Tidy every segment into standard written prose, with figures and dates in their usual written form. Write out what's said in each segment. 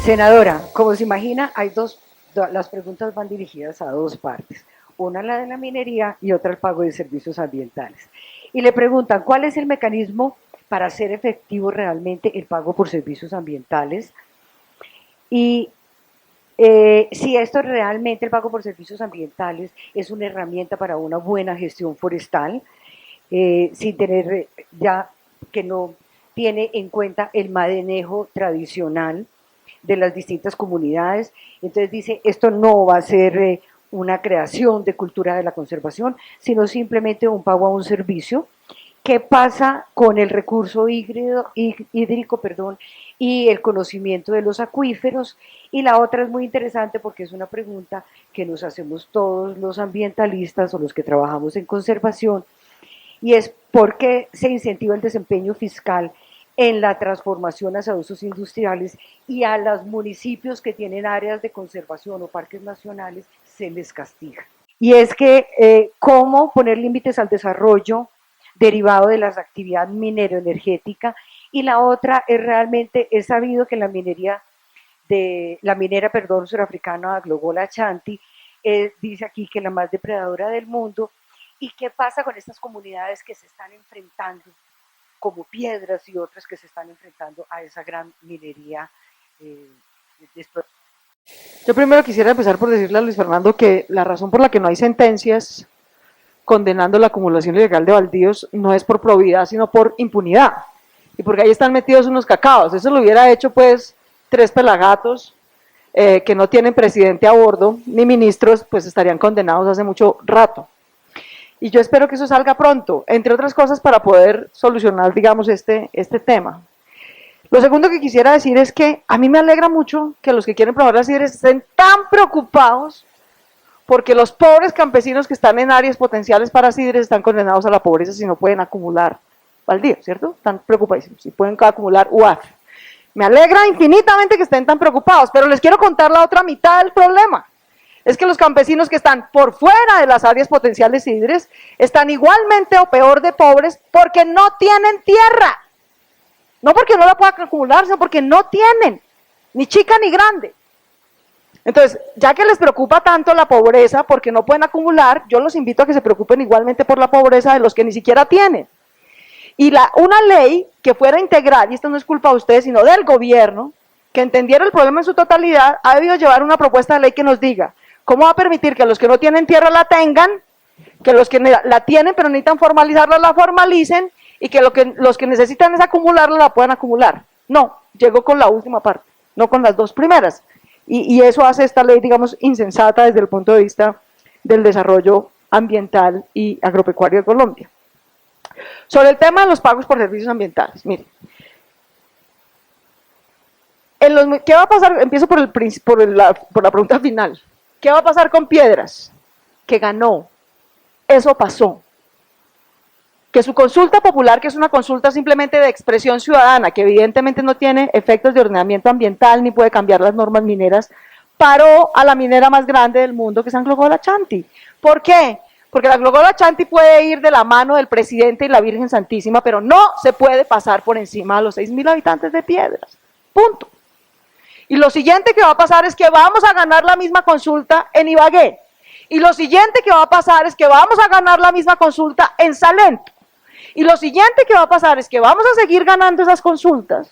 Senadora, como se imagina, hay las preguntas van dirigidas a dos partes. Una la de la minería y otra el pago de servicios ambientales. Y le preguntan, ¿cuál es el mecanismo para hacer efectivo realmente el pago por servicios ambientales? Y si esto realmente, el pago por servicios ambientales, es una herramienta para una buena gestión forestal, sin tener ya que no tiene en cuenta el manejo tradicional de las distintas comunidades. Entonces dice, esto no va a ser una creación de cultura de la conservación, sino simplemente un pago a un servicio. ¿Qué pasa con el recurso hídrico, y el conocimiento de los acuíferos? Y la otra es muy interesante porque es una pregunta que nos hacemos todos los ambientalistas o los que trabajamos en conservación, y es por qué se incentiva el desempeño fiscal en la transformación hacia usos industriales y a los municipios que tienen áreas de conservación o parques nacionales se les castiga. Y es que cómo poner límites al desarrollo derivado de las actividades minero-energética, y la otra es realmente, es sabido que la minera surafricana Glogola Ashanti dice aquí que la más depredadora del mundo. ¿Y qué pasa con estas comunidades que se están enfrentando, como Piedras y otras que se están enfrentando a esa gran minería? Yo primero quisiera empezar por decirle a Luis Fernando que la razón por la que no hay sentencias condenando la acumulación ilegal de baldíos no es por probidad, sino por impunidad. Y porque ahí están metidos unos cacaos. Eso lo hubiera hecho pues 3 pelagatos que no tienen presidente a bordo, ni ministros, pues estarían condenados hace mucho rato. Y yo espero que eso salga pronto, entre otras cosas para poder solucionar, digamos, este tema. Lo segundo que quisiera decir es que a mí me alegra mucho que los que quieren probar las sidres estén tan preocupados porque los pobres campesinos que están en áreas potenciales para sidres están condenados a la pobreza si no pueden acumular baldío, ¿cierto? Están preocupadísimos, si pueden acumular UAF. Me alegra infinitamente que estén tan preocupados, pero les quiero contar la otra mitad del problema. Es que los campesinos que están por fuera de las áreas potenciales sidres están igualmente o peor de pobres porque no tienen tierra. No porque no la puedan acumular, sino porque no tienen, ni chica ni grande. Entonces, ya que les preocupa tanto la pobreza porque no pueden acumular, yo los invito a que se preocupen igualmente por la pobreza de los que ni siquiera tienen. Y una ley que fuera integral, y esto no es culpa de ustedes, sino del gobierno, que entendiera el problema en su totalidad, ha debido llevar una propuesta de ley que nos diga cómo va a permitir que los que no tienen tierra la tengan, que los que la tienen pero necesitan formalizarla la formalicen, y que los que necesitan es acumularla la puedan acumular. No, llegó con la última parte, no con las 2 primeras. Y eso hace esta ley, digamos, insensata desde el punto de vista del desarrollo ambiental y agropecuario de Colombia. Sobre el tema de los pagos por servicios ambientales, miren. ¿Qué va a pasar? Empiezo por la pregunta final. ¿Qué va a pasar con Piedras? Que ganó. Eso pasó. Que su consulta popular, que es una consulta simplemente de expresión ciudadana, que evidentemente no tiene efectos de ordenamiento ambiental ni puede cambiar las normas mineras, paró a la minera más grande del mundo, que es Glogola Ashanti. ¿Por qué? Porque la Glogola Ashanti puede ir de la mano del presidente y la Virgen Santísima, pero no se puede pasar por encima de los 6.000 habitantes de Piedras. Punto. Y lo siguiente que va a pasar es que vamos a ganar la misma consulta en Ibagué. Y lo siguiente que va a pasar es que vamos a ganar la misma consulta en Salento. Y lo siguiente que va a pasar es que vamos a seguir ganando esas consultas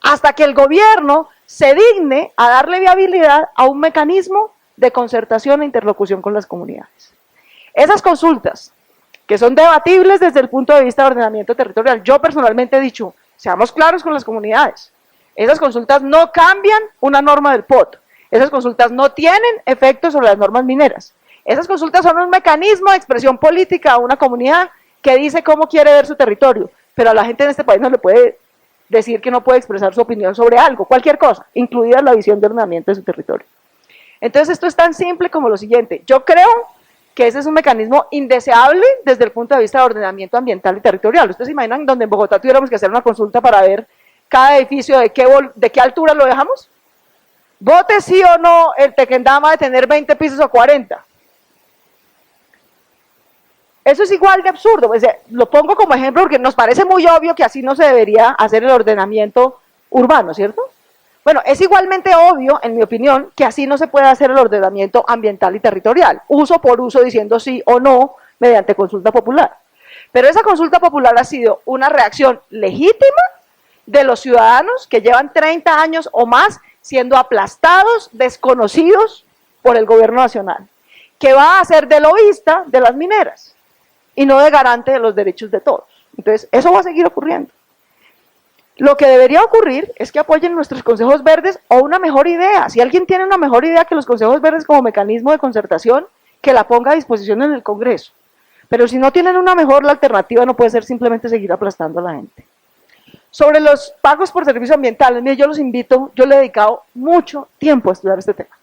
hasta que el gobierno se digne a darle viabilidad a un mecanismo de concertación e interlocución con las comunidades. Esas consultas, que son debatibles desde el punto de vista de ordenamiento territorial, yo personalmente he dicho, seamos claros con las comunidades, esas consultas no cambian una norma del POT, esas consultas no tienen efectos sobre las normas mineras, esas consultas son un mecanismo de expresión política a una comunidad que dice cómo quiere ver su territorio, pero a la gente en este país no le puede decir que no puede expresar su opinión sobre algo, cualquier cosa, incluida la visión de ordenamiento de su territorio. Entonces esto es tan simple como lo siguiente, yo creo que ese es un mecanismo indeseable desde el punto de vista de ordenamiento ambiental y territorial. Ustedes se imaginan donde en Bogotá tuviéramos que hacer una consulta para ver cada edificio de qué altura lo dejamos. Vote sí o no el Tequendama de tener 20 pisos o 40. Eso es igual de absurdo, pues, lo pongo como ejemplo porque nos parece muy obvio que así no se debería hacer el ordenamiento urbano, ¿cierto? Bueno, es igualmente obvio, en mi opinión, que así no se puede hacer el ordenamiento ambiental y territorial, uso por uso, diciendo sí o no, mediante consulta popular. Pero esa consulta popular ha sido una reacción legítima de los ciudadanos que llevan 30 años o más siendo aplastados, desconocidos por el gobierno nacional, que va a ser de lobista de las mineras y no de garante de los derechos de todos. Entonces, eso va a seguir ocurriendo. Lo que debería ocurrir es que apoyen nuestros consejos verdes o una mejor idea. Si alguien tiene una mejor idea que los consejos verdes como mecanismo de concertación, que la ponga a disposición en el Congreso. Pero si no tienen una mejor, la alternativa no puede ser simplemente seguir aplastando a la gente. Sobre los pagos por servicios ambientales, mire, yo los invito, yo le he dedicado mucho tiempo a estudiar este tema.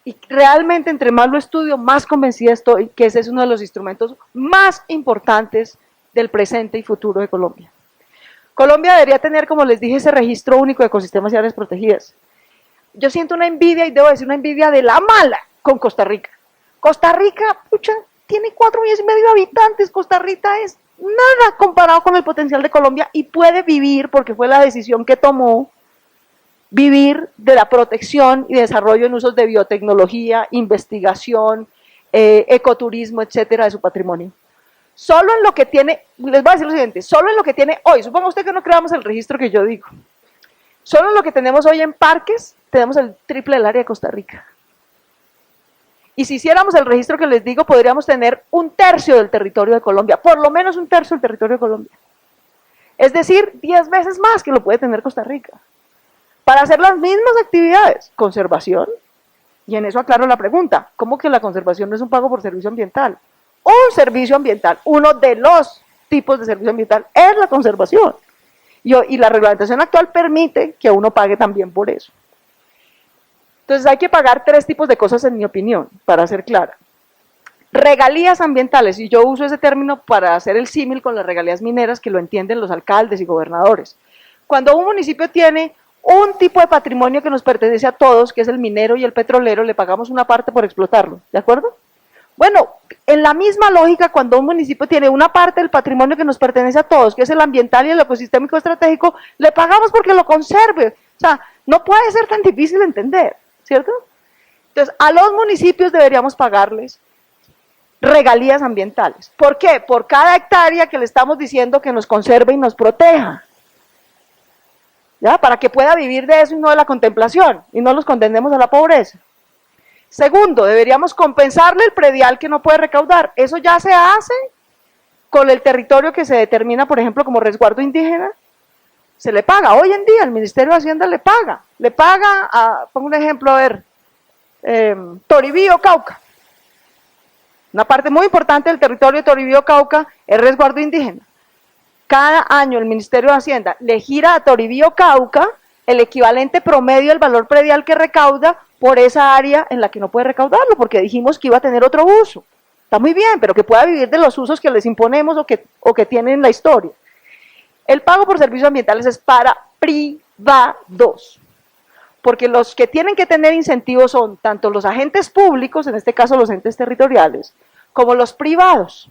Y realmente, entre más lo estudio, más convencida estoy que ese es uno de los instrumentos más importantes del presente y futuro de Colombia. Colombia debería tener, como les dije, ese registro único de ecosistemas y áreas protegidas. Yo siento una envidia, y debo decir una envidia de la mala, con Costa Rica. Costa Rica, pucha, tiene 4,5 millones de habitantes. Costa Rica es nada comparado con el potencial de Colombia y puede vivir, porque fue la decisión que tomó, vivir de la protección y desarrollo en usos de biotecnología, investigación, ecoturismo, etcétera, de su patrimonio. Solo en lo que tiene, les voy a decir lo siguiente, solo en lo que tiene hoy, suponga usted que no creamos el registro que yo digo, solo en lo que tenemos hoy en parques, tenemos el triple del área de Costa Rica. Y si hiciéramos el registro que les digo, podríamos tener 1/3 del territorio de Colombia, por lo menos 1/3 del territorio de Colombia. Es decir, 10 veces más que lo puede tener Costa Rica. Para hacer las mismas actividades, conservación, y en eso aclaro la pregunta, ¿cómo que la conservación no es un pago por servicio ambiental? Un servicio ambiental, uno de los tipos de servicio ambiental es la conservación. Y la reglamentación actual permite que uno pague también por eso. Entonces hay que pagar 3 tipos de cosas, en mi opinión, para ser clara. Regalías ambientales, y yo uso ese término para hacer el símil con las regalías mineras que lo entienden los alcaldes y gobernadores. Cuando un municipio tiene un tipo de patrimonio que nos pertenece a todos, que es el minero y el petrolero, le pagamos una parte por explotarlo, ¿de acuerdo? Bueno, en la misma lógica, cuando un municipio tiene una parte del patrimonio que nos pertenece a todos, que es el ambiental y el ecosistémico estratégico, le pagamos porque lo conserve. O sea, no puede ser tan difícil de entender, ¿cierto? Entonces, a los municipios deberíamos pagarles regalías ambientales. ¿Por qué? Por cada hectárea que le estamos diciendo que nos conserve y nos proteja. ¿Ya? Para que pueda vivir de eso y no de la contemplación, y no los condenemos a la pobreza. Segundo, deberíamos compensarle el predial que no puede recaudar. Eso ya se hace con el territorio que se determina, por ejemplo, como resguardo indígena. Se le paga. Hoy en día el Ministerio de Hacienda le paga. Le paga, pongo un ejemplo, a ver, Toribío, Cauca. Una parte muy importante del territorio de Toribío, Cauca es resguardo indígena. Cada año el Ministerio de Hacienda le gira a Toribío, Cauca el equivalente promedio del valor predial que recauda por esa área en la que no puede recaudarlo, porque dijimos que iba a tener otro uso. Está muy bien, pero que pueda vivir de los usos que les imponemos o que tienen la historia. El pago por servicios ambientales es para privados, porque los que tienen que tener incentivos son tanto los agentes públicos, en este caso los entes territoriales, como los privados.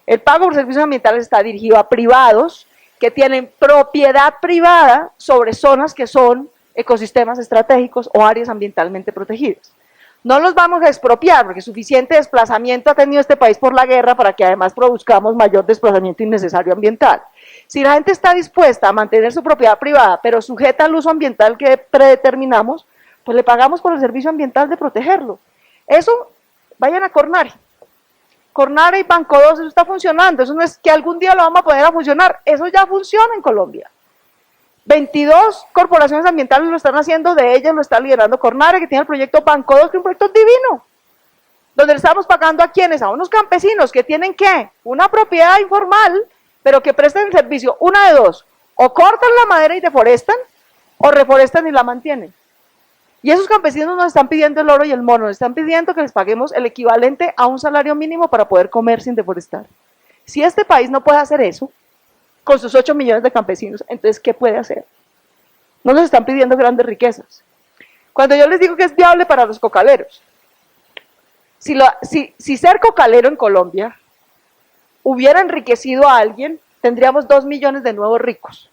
El pago por servicios ambientales está dirigido a privados que tienen propiedad privada sobre zonas que son ecosistemas estratégicos o áreas ambientalmente protegidas. No los vamos a expropiar, porque suficiente desplazamiento ha tenido este país por la guerra para que además produzcamos mayor desplazamiento innecesario ambiental. Si la gente está dispuesta a mantener su propiedad privada, pero sujeta al uso ambiental que predeterminamos, pues le pagamos por el servicio ambiental de protegerlo. Eso, vayan a Cornare. Cornare y Banco 2, eso está funcionando. Eso no es que algún día lo vamos a poner a funcionar. Eso ya funciona en Colombia. 22 corporaciones ambientales lo están haciendo, de ellas lo está liderando Cornare, que tiene el proyecto Banco 2, que es un proyecto divino, donde le estamos pagando a quienes, a unos campesinos que tienen ¿qué? Una propiedad informal, pero que presten el servicio, una de dos, o cortan la madera y deforestan, o reforestan y la mantienen. Y esos campesinos nos están pidiendo el oro y el mono, nos están pidiendo que les paguemos el equivalente a un salario mínimo para poder comer sin deforestar. Si este país no puede hacer eso, con sus 8 millones de campesinos, entonces, ¿qué puede hacer? No nos están pidiendo grandes riquezas. Cuando yo les digo que es viable para los cocaleros, si ser cocalero en Colombia hubiera enriquecido a alguien, tendríamos 2 millones de nuevos ricos.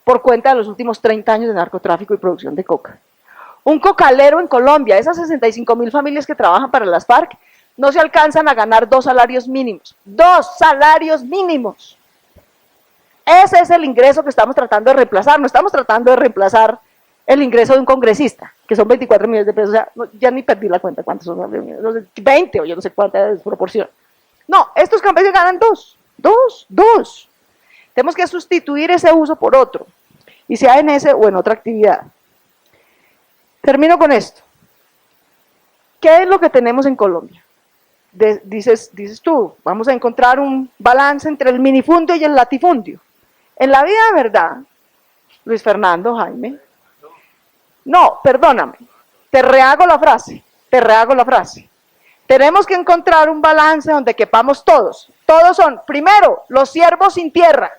por cuenta de los últimos 30 años de narcotráfico y producción de coca. Un cocalero en Colombia, esas 65.000 familias que trabajan para las FARC, no se alcanzan a ganar 2 salarios mínimos. 2 salarios mínimos. Ese es el ingreso que estamos tratando de reemplazar. No estamos tratando de reemplazar el ingreso de un congresista, que son 24 millones de pesos. O sea, ya ni perdí la cuenta cuántos son, 20 o yo no sé cuánta desproporción. No, estos campesinos ganan 2. Tenemos que sustituir ese uso por otro, y sea en ese o en otra actividad. Termino con esto. ¿Qué es lo que tenemos en Colombia? Dices tú, vamos a encontrar un balance entre el minifundio y el latifundio. En la vida de verdad, Luis Fernando, Jaime, no, perdóname, te rehago la frase. Tenemos que encontrar un balance donde quepamos todos. Todos son, primero, los siervos sin tierra.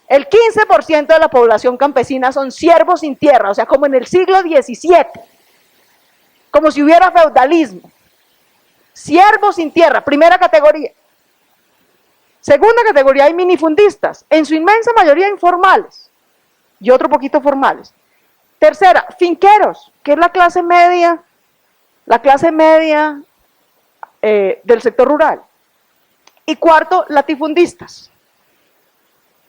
El 15% de la población campesina son siervos sin tierra, o sea, como en el siglo XVII, como si hubiera feudalismo. Siervos sin tierra, primera categoría. Segunda categoría, hay minifundistas, en su inmensa mayoría informales y otro poquito formales. Tercera, finqueros, que es la clase media del sector rural. Y cuarto, latifundistas,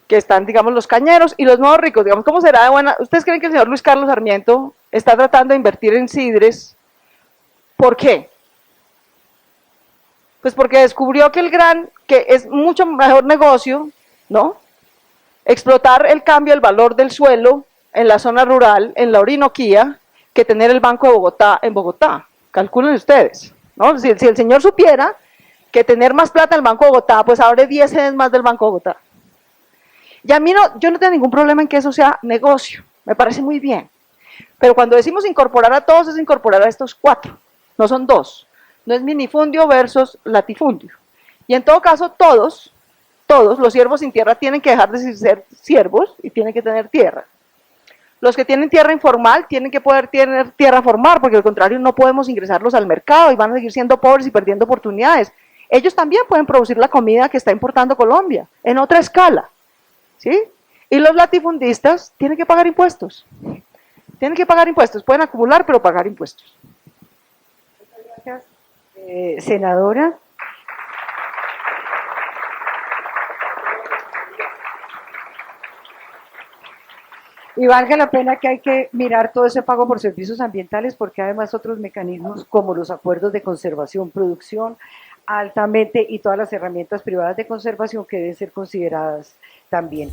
que están, digamos, los cañeros y los nuevos ricos. Digamos, ¿cómo será de buena? ¿Ustedes creen que el señor Luis Carlos Sarmiento está tratando de invertir en Sidres? ¿Por qué? Pues porque descubrió que es mucho mejor negocio, ¿no? Explotar el cambio, el valor del suelo en la zona rural, en la Orinoquía, que tener el Banco de Bogotá en Bogotá. Calculen ustedes, ¿no? Si el señor supiera que tener más plata en el Banco de Bogotá, pues abre 10 veces más del Banco de Bogotá. Y a mí yo no tengo ningún problema en que eso sea negocio, me parece muy bien. Pero cuando decimos incorporar a todos, es incorporar a estos 4, no son 2. No es minifundio versus latifundio. Y en todo caso, todos los siervos sin tierra tienen que dejar de ser siervos y tienen que tener tierra. Los que tienen tierra informal tienen que poder tener tierra formal, porque al contrario no podemos ingresarlos al mercado y van a seguir siendo pobres y perdiendo oportunidades. Ellos también pueden producir la comida que está importando Colombia, en otra escala, ¿sí? Y los latifundistas tienen que pagar impuestos. Pueden acumular, pero pagar impuestos. Gracias, senadora. Y valga la pena que hay que mirar todo ese pago por servicios ambientales, porque además otros mecanismos como los acuerdos de conservación, producción, altamente, y todas las herramientas privadas de conservación que deben ser consideradas también.